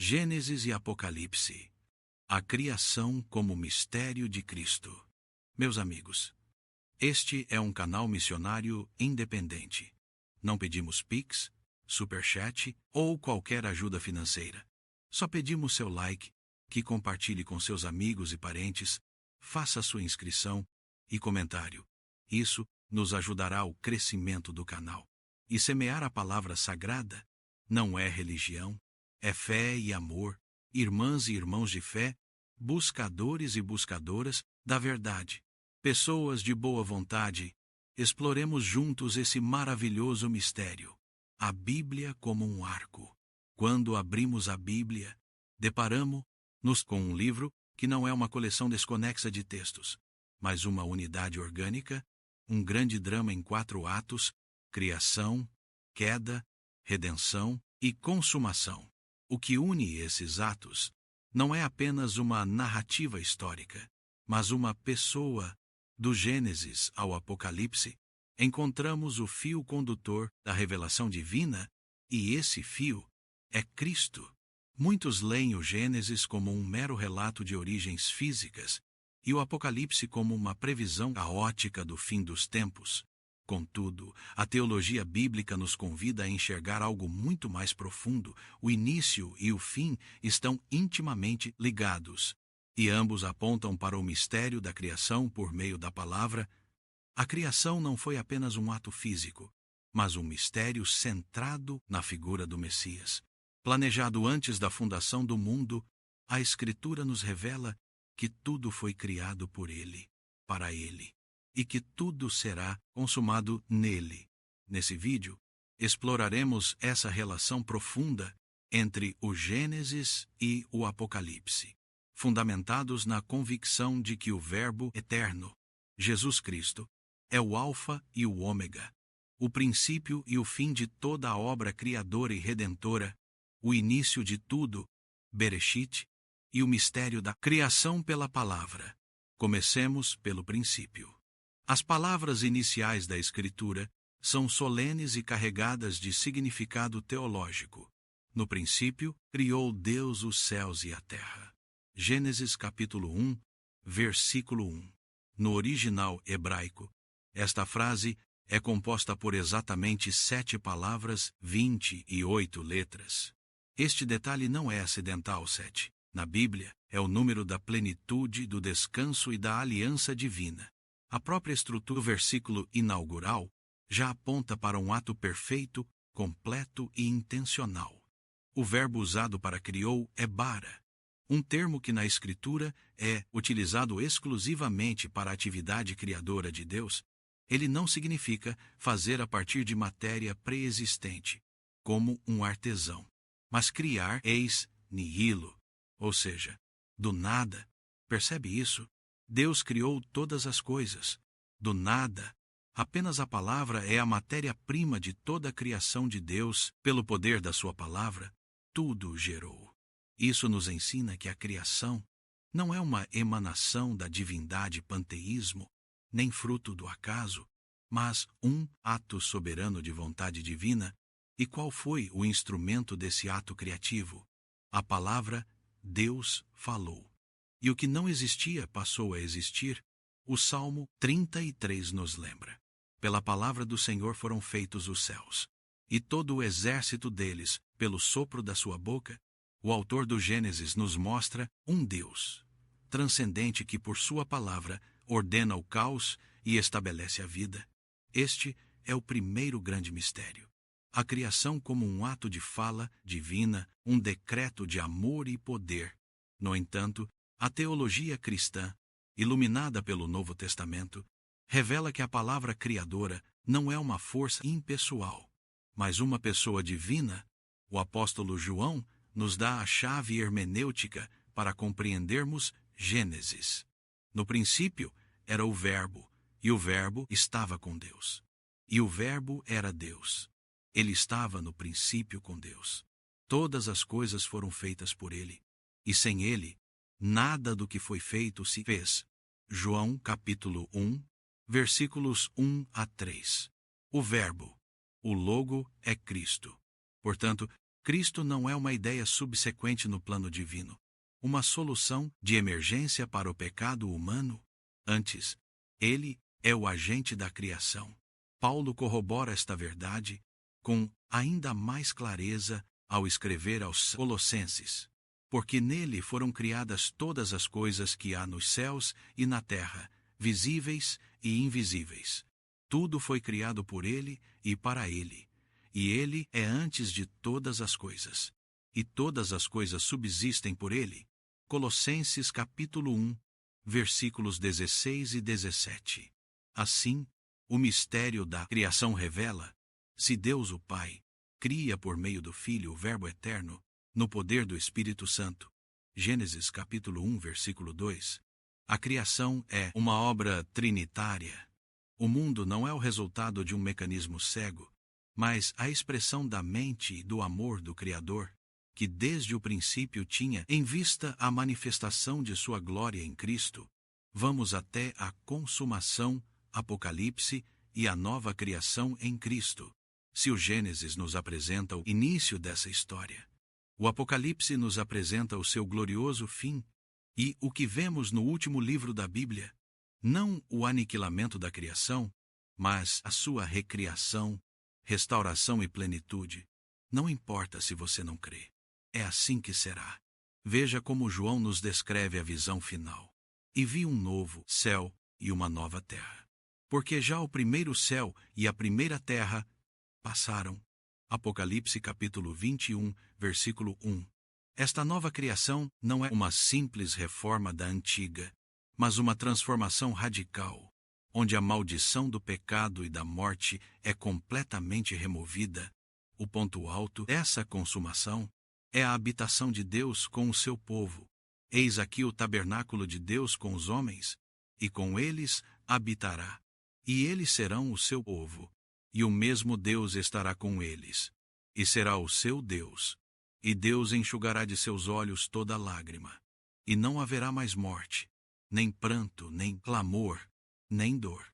Gênesis e Apocalipse. A criação como mistério de Cristo. Meus amigos, este é um canal missionário independente. Não pedimos Pix, Superchat ou qualquer ajuda financeira. Só pedimos seu like, que compartilhe com seus amigos e parentes, faça sua inscrição e comentário. Isso nos ajudará ao crescimento do canal. E semear a palavra sagrada não é religião, é fé e amor, irmãs e irmãos de fé, buscadores e buscadoras da verdade. Pessoas de boa vontade, exploremos juntos esse maravilhoso mistério. A Bíblia como um arco. Quando abrimos a Bíblia, deparamos-nos com um livro que não é uma coleção desconexa de textos, mas uma unidade orgânica, um grande drama em 4 atos: criação, queda, redenção e consumação. O que une esses atos não é apenas uma narrativa histórica, mas uma pessoa. Do Gênesis ao Apocalipse, encontramos o fio condutor da revelação divina, e esse fio é Cristo. Muitos leem o Gênesis como um mero relato de origens físicas e o Apocalipse como uma previsão caótica do fim dos tempos. Contudo, a teologia bíblica nos convida a enxergar algo muito mais profundo. O início e o fim estão intimamente ligados, e ambos apontam para o mistério da criação por meio da palavra. A criação não foi apenas um ato físico, mas um mistério centrado na figura do Messias. Planejado antes da fundação do mundo, a Escritura nos revela que tudo foi criado por Ele, para Ele, e que tudo será consumado nele. Nesse vídeo, exploraremos essa relação profunda entre o Gênesis e o Apocalipse, fundamentados na convicção de que o Verbo eterno, Jesus Cristo, é o Alfa e o Ômega, o princípio e o fim de toda a obra criadora e redentora, o início de tudo, Bereshit, e o mistério da criação pela palavra. Comecemos pelo princípio. As palavras iniciais da Escritura são solenes e carregadas de significado teológico. No princípio, criou Deus os céus e a terra. Gênesis capítulo 1, versículo 1. No original hebraico, esta frase é composta por exatamente 7 palavras, 28 letras. Este detalhe não é acidental. 7, na Bíblia, é o número da plenitude, do descanso e da aliança divina. A própria estrutura do versículo inaugural já aponta para um ato perfeito, completo e intencional. O verbo usado para criou é bara, um termo que na Escritura é utilizado exclusivamente para a atividade criadora de Deus. Ele não significa fazer a partir de matéria pré-existente, como um artesão, mas criar ex nihilo, ou seja, do nada. Percebe isso? Deus criou todas as coisas, do nada. Apenas a palavra é a matéria-prima de toda a criação de Deus. Pelo poder da sua palavra, tudo gerou. Isso nos ensina que a criação não é uma emanação da divindade panteísmo, nem fruto do acaso, mas um ato soberano de vontade divina. E qual foi o instrumento desse ato criativo? A palavra Deus falou. E o que não existia passou a existir. O Salmo 33 nos lembra. Pela palavra do Senhor foram feitos os céus, e todo o exército deles, pelo sopro da sua boca. O autor do Gênesis nos mostra um Deus transcendente que, por sua palavra, ordena o caos e estabelece a vida. Este é o primeiro grande mistério. A criação como um ato de fala divina, um decreto de amor e poder. No entanto, a teologia cristã, iluminada pelo Novo Testamento, revela que a palavra criadora não é uma força impessoal, mas uma pessoa divina. O apóstolo João nos dá a chave hermenêutica para compreendermos Gênesis. No princípio era o Verbo, e o Verbo estava com Deus. E o Verbo era Deus. Ele estava no princípio com Deus. Todas as coisas foram feitas por ele, e sem ele, nada do que foi feito se fez. João capítulo 1, versículos 1 a 3. O Verbo, o Logo, é Cristo. Portanto, Cristo não é uma ideia subsequente no plano divino, uma solução de emergência para o pecado humano. Antes, ele é o agente da criação. Paulo corrobora esta verdade com ainda mais clareza ao escrever aos Colossenses: porque nele foram criadas todas as coisas que há nos céus e na terra, visíveis e invisíveis. Tudo foi criado por ele e para ele. E ele é antes de todas as coisas. E todas as coisas subsistem por ele. Colossenses capítulo 1, versículos 16 e 17. Assim, o mistério da criação revela: se Deus o Pai cria por meio do Filho o Verbo eterno, no poder do Espírito Santo. Gênesis capítulo 1, versículo 2. A criação é uma obra trinitária. O mundo não é o resultado de um mecanismo cego, mas a expressão da mente e do amor do Criador, que desde o princípio tinha em vista a manifestação de sua glória em Cristo. Vamos até a consumação, Apocalipse e a nova criação em Cristo. Se o Gênesis nos apresenta o início dessa história, o Apocalipse nos apresenta o seu glorioso fim, e o que vemos no último livro da Bíblia, não o aniquilamento da criação, mas a sua recriação, restauração e plenitude. Não importa se você não crê. É assim que será. Veja como João nos descreve a visão final. E vi um novo céu e uma nova terra. Porque já o primeiro céu e a primeira terra passaram. Apocalipse capítulo 21, versículo 1. Esta nova criação não é uma simples reforma da antiga, mas uma transformação radical, onde a maldição do pecado e da morte é completamente removida. O ponto alto dessa consumação é a habitação de Deus com o seu povo. Eis aqui o tabernáculo de Deus com os homens, e com eles habitará. E eles serão o seu povo, e o mesmo Deus estará com eles, e será o seu Deus. E Deus enxugará de seus olhos toda lágrima, e não haverá mais morte, nem pranto, nem clamor, nem dor,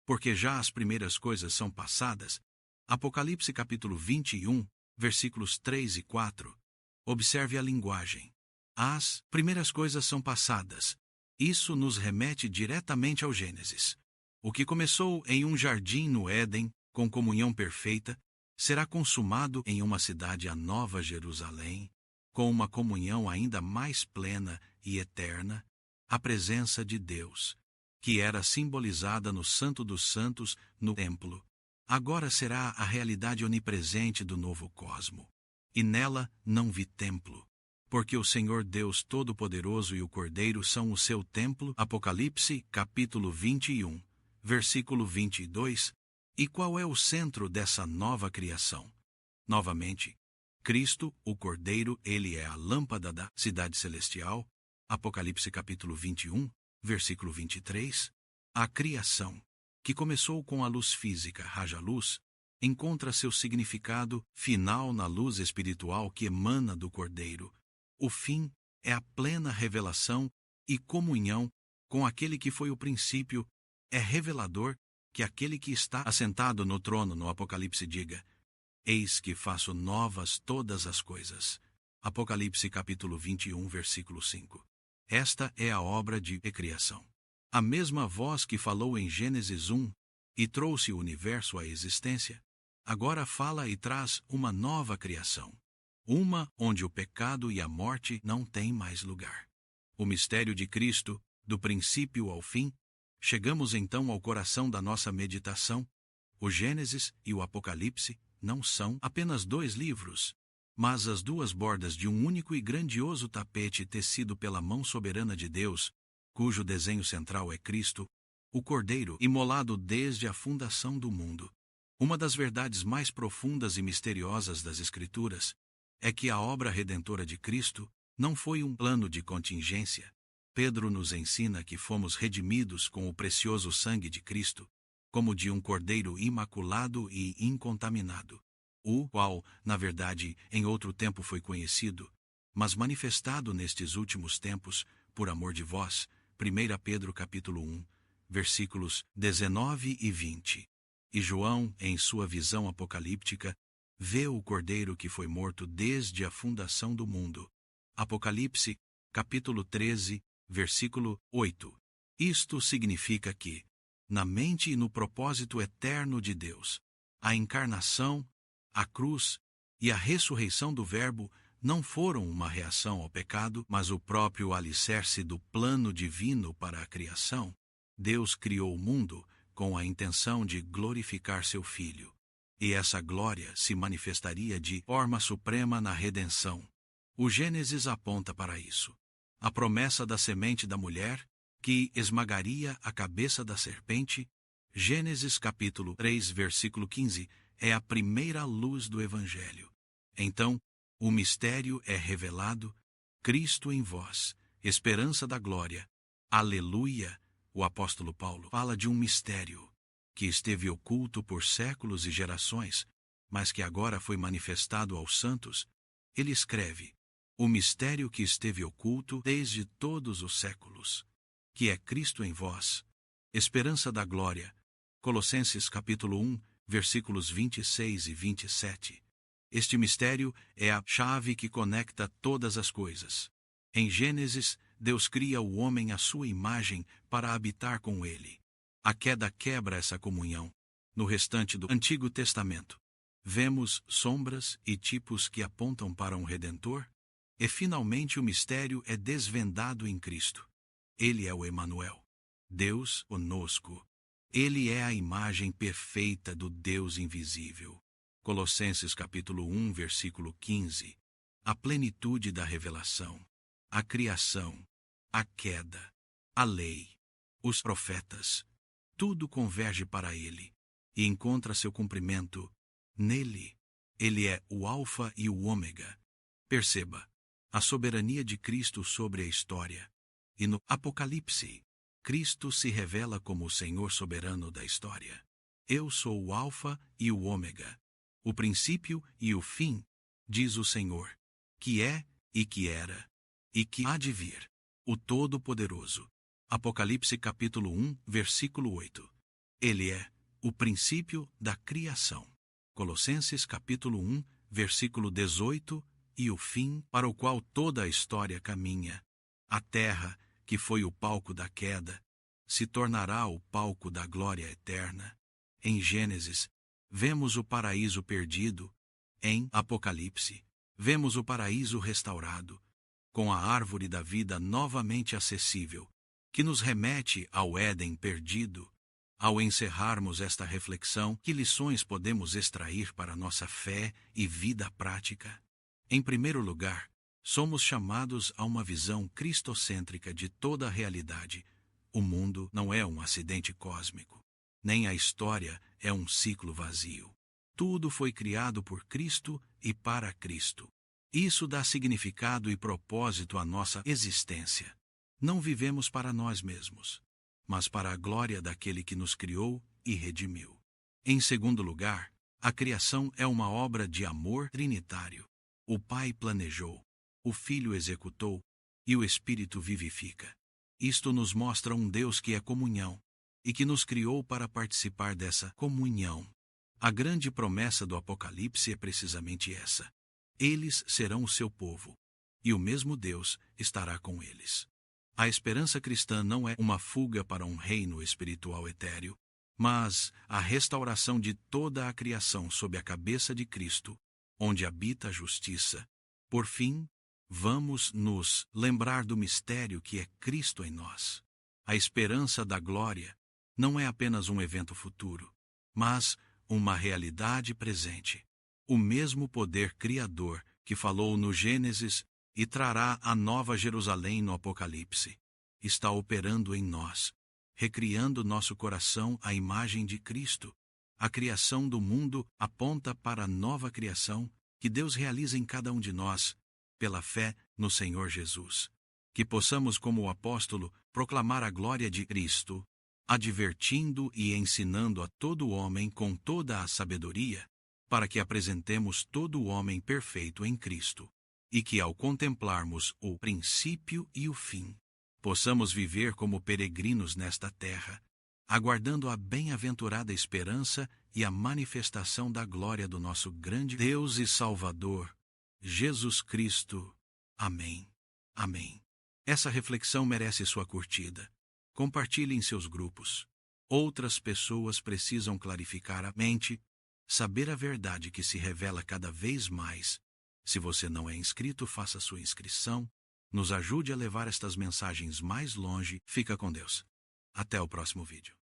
porque já as primeiras coisas são passadas. Apocalipse capítulo 21, versículos 3 e 4. Observe a linguagem. As primeiras coisas são passadas. Isso nos remete diretamente ao Gênesis. O que começou em um jardim no Éden, com comunhão perfeita, será consumado em uma cidade, a Nova Jerusalém, com uma comunhão ainda mais plena e eterna, a presença de Deus, que era simbolizada no Santo dos Santos, no templo. Agora será a realidade onipresente do novo cosmo. E nela não vi templo, porque o Senhor Deus Todo-Poderoso e o Cordeiro são o seu templo. Apocalipse capítulo 21, versículo 22. E qual é o centro dessa nova criação? Novamente, Cristo, o Cordeiro, ele é a lâmpada da cidade celestial. Apocalipse capítulo 21, versículo 23. A criação, que começou com a luz física, haja luz, encontra seu significado final na luz espiritual que emana do Cordeiro. O fim é a plena revelação e comunhão com aquele que foi o princípio. É revelador que aquele que está assentado no trono no Apocalipse diga: eis que faço novas todas as coisas. Apocalipse capítulo 21, versículo 5. Esta é a obra de recriação. A mesma voz que falou em Gênesis 1 e trouxe o universo à existência, agora fala e traz uma nova criação. Uma onde o pecado e a morte não têm mais lugar. O mistério de Cristo, do princípio ao fim. Chegamos então ao coração da nossa meditação. O Gênesis e o Apocalipse não são apenas dois livros, mas as duas bordas de um único e grandioso tapete tecido pela mão soberana de Deus, cujo desenho central é Cristo, o Cordeiro imolado desde a fundação do mundo. Uma das verdades mais profundas e misteriosas das Escrituras é que a obra redentora de Cristo não foi um plano de contingência. Pedro nos ensina que fomos redimidos com o precioso sangue de Cristo, como de um cordeiro imaculado e incontaminado, o qual, na verdade, em outro tempo foi conhecido, mas manifestado nestes últimos tempos, por amor de vós. 1 Pedro capítulo 1, versículos 19 e 20. E João, em sua visão apocalíptica, Vê o Cordeiro que foi morto desde a fundação do mundo. Apocalipse, capítulo 13, versículo 8. Isto significa que, na mente e no propósito eterno de Deus, a encarnação, a cruz e a ressurreição do Verbo não foram uma reação ao pecado, mas o próprio alicerce do plano divino para a criação. Deus criou o mundo com a intenção de glorificar seu Filho, e essa glória se manifestaria de forma suprema na redenção. O Gênesis aponta para isso. A promessa da semente da mulher, que esmagaria a cabeça da serpente, Gênesis capítulo 3, versículo 15, é a primeira luz do Evangelho. Então, o mistério é revelado, Cristo em vós, esperança da glória. Aleluia! O apóstolo Paulo fala de um mistério que esteve oculto por séculos e gerações, mas que agora foi manifestado aos santos. Ele escreve: o mistério que esteve oculto desde todos os séculos, que é Cristo em vós, esperança da glória. Colossenses capítulo 1, versículos 26 e 27. Este mistério é a chave que conecta todas as coisas. Em Gênesis, Deus cria o homem à sua imagem para habitar com ele. A queda quebra essa comunhão. No restante do Antigo Testamento, vemos sombras e tipos que apontam para um Redentor, e finalmente o mistério é desvendado em Cristo. Ele é o Emanuel, Deus conosco. Ele é a imagem perfeita do Deus invisível. Colossenses capítulo 1, versículo 15. A plenitude da revelação, a criação, a queda, a lei, os profetas, tudo converge para ele e encontra seu cumprimento nele. Ele é o Alfa e o Ômega. Perceba a soberania de Cristo sobre a história. E no Apocalipse, Cristo se revela como o Senhor soberano da história. Eu sou o Alfa e o Ômega, o princípio e o fim, diz o Senhor, que é e que era, e que há de vir, o Todo-Poderoso. Apocalipse capítulo 1, versículo 8. Ele é o princípio da criação. Colossenses capítulo 1, versículo 18, e o fim para o qual toda a história caminha. A terra, que foi o palco da queda, se tornará o palco da glória eterna. Em Gênesis, vemos o paraíso perdido. Em Apocalipse, vemos o paraíso restaurado, com a árvore da vida novamente acessível, que nos remete ao Éden perdido. Ao encerrarmos esta reflexão, que lições podemos extrair para nossa fé e vida prática? Em primeiro lugar, somos chamados a uma visão cristocêntrica de toda a realidade. O mundo não é um acidente cósmico, nem a história é um ciclo vazio. Tudo foi criado por Cristo e para Cristo. Isso dá significado e propósito à nossa existência. Não vivemos para nós mesmos, mas para a glória daquele que nos criou e redimiu. Em segundo lugar, a criação é uma obra de amor trinitário. O Pai planejou, o Filho executou e o Espírito vivifica. Isto nos mostra um Deus que é comunhão e que nos criou para participar dessa comunhão. A grande promessa do Apocalipse é precisamente essa. Eles serão o seu povo, e o mesmo Deus estará com eles. A esperança cristã não é uma fuga para um reino espiritual etéreo, mas a restauração de toda a criação sob a cabeça de Cristo, onde habita a justiça. Por fim, vamos nos lembrar do mistério que é Cristo em nós. A esperança da glória não é apenas um evento futuro, mas uma realidade presente. O mesmo poder criador que falou no Gênesis e trará a nova Jerusalém no Apocalipse está operando em nós, recriando nosso coração à imagem de Cristo. A criação do mundo aponta para a nova criação que Deus realiza em cada um de nós, pela fé no Senhor Jesus. Que possamos, como o apóstolo, proclamar a glória de Cristo, advertindo e ensinando a todo homem com toda a sabedoria, para que apresentemos todo o homem perfeito em Cristo, e que ao contemplarmos o princípio e o fim, possamos viver como peregrinos nesta terra, aguardando a bem-aventurada esperança e a manifestação da glória do nosso grande Deus e Salvador, Jesus Cristo. Amém. Amém. Essa reflexão merece sua curtida. Compartilhe em seus grupos. Outras pessoas precisam clarificar a mente, saber a verdade que se revela cada vez mais. Se você não é inscrito, faça sua inscrição. Nos ajude a levar estas mensagens mais longe. Fica com Deus. Até o próximo vídeo.